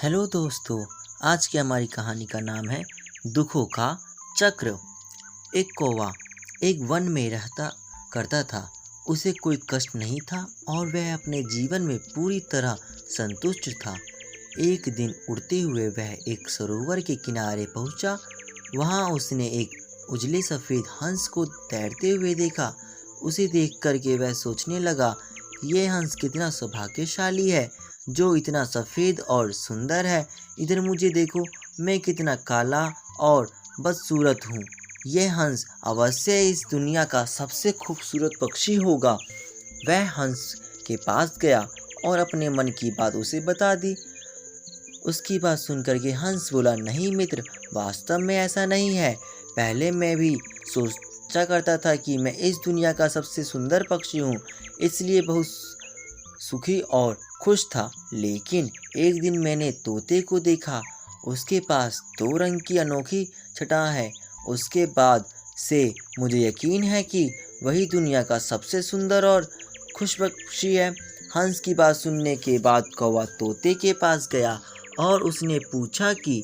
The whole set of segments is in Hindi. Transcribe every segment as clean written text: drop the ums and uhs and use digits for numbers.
हेलो दोस्तों। आज की हमारी कहानी का नाम है दुखों का चक्र। एक कौवा एक वन में रहता करता था। उसे कोई कष्ट नहीं था और वह अपने जीवन में पूरी तरह संतुष्ट था। एक दिन उड़ते हुए वह एक सरोवर के किनारे पहुंचा। वहां उसने एक उजले सफ़ेद हंस को तैरते हुए देखा। उसे देख कर के वह सोचने लगा, यह हंस कितना सौभाग्यशाली है जो इतना सफ़ेद और सुंदर है। इधर मुझे देखो, मैं कितना काला और बदसूरत हूँ। यह हंस अवश्य इस दुनिया का सबसे खूबसूरत पक्षी होगा। वह हंस के पास गया और अपने मन की बात उसे बता दी। उसकी बात सुनकर के हंस बोला, नहीं मित्र, वास्तव में ऐसा नहीं है। पहले मैं भी सोचा करता था कि मैं इस दुनिया का सबसे सुंदर पक्षी हूँ, इसलिए बहुत सुखी और खुश था। लेकिन एक दिन मैंने तोते को देखा। उसके पास 2 रंग की अनोखी छटा है। उसके बाद से मुझे यकीन है कि वही दुनिया का सबसे सुंदर और खुश पक्षी है। हंस की बात सुनने के बाद कौवा तोते के पास गया और उसने पूछा कि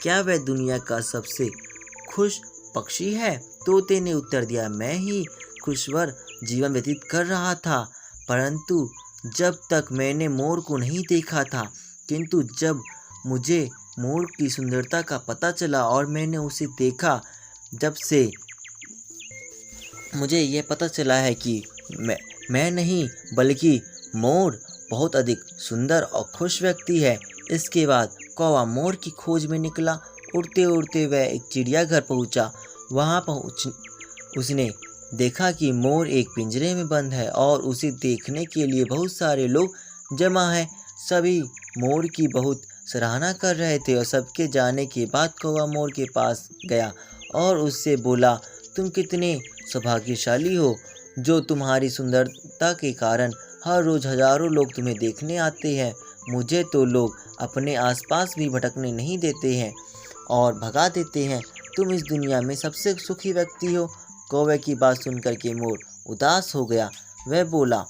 क्या वह दुनिया का सबसे खुश पक्षी है। तोते ने उत्तर दिया, मैं ही खुशवर जीवन व्यतीत कर रहा था, परंतु जब तक मैंने मोर को नहीं देखा था। किंतु जब मुझे मोर की सुंदरता का पता चला और मैंने उसे देखा, जब से मुझे यह पता चला है कि मैं नहीं बल्कि मोर बहुत अधिक सुंदर और खुश व्यक्ति है। इसके बाद कौवा मोर की खोज में निकला। उड़ते उड़ते वह एक चिड़ियाघर पहुंचा। वहां पहुंच उसने देखा कि मोर एक पिंजरे में बंद है और उसे देखने के लिए बहुत सारे लोग जमा हैं। सभी मोर की बहुत सराहना कर रहे थे और सबके जाने के बाद कौवा मोर के पास गया और उससे बोला, तुम कितने सौभाग्यशाली हो जो तुम्हारी सुंदरता के कारण हर रोज़ हजारों लोग तुम्हें देखने आते हैं। मुझे तो लोग अपने आसपास भी भटकने नहीं देते हैं और भगा देते हैं। तुम इस दुनिया में सबसे सुखी व्यक्ति हो। कौवे की बात सुनकर के मोर उदास हो गया। वह बोला,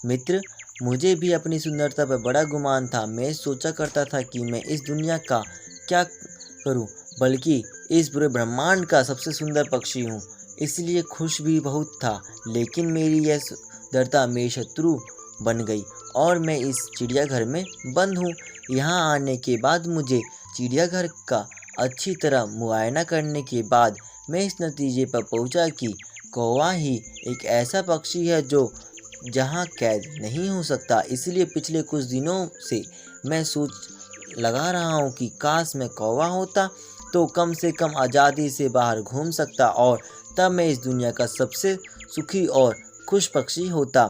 मित्र, मुझे भी अपनी सुंदरता पर बड़ा गुमान था। मैं सोचा करता था कि मैं इस दुनिया का क्या करूं, बल्कि इस पूरे ब्रह्मांड का सबसे सुंदर पक्षी हूं, इसलिए खुश भी बहुत था। लेकिन मेरी यह सुंदरता मेरी शत्रु बन गई और मैं इस चिड़ियाघर में बंद हूँ। यहाँ आने के बाद मुझे चिड़ियाघर का अच्छी तरह मुआयना करने के बाद मैं इस नतीजे पर पहुंचा कि कौवा ही एक ऐसा पक्षी है जो जहां कैद नहीं हो सकता। इसलिए पिछले कुछ दिनों से मैं सोच लगा रहा हूं कि काश मैं कौवा होता तो कम से कम आज़ादी से बाहर घूम सकता और तब मैं इस दुनिया का सबसे सुखी और खुश पक्षी होता।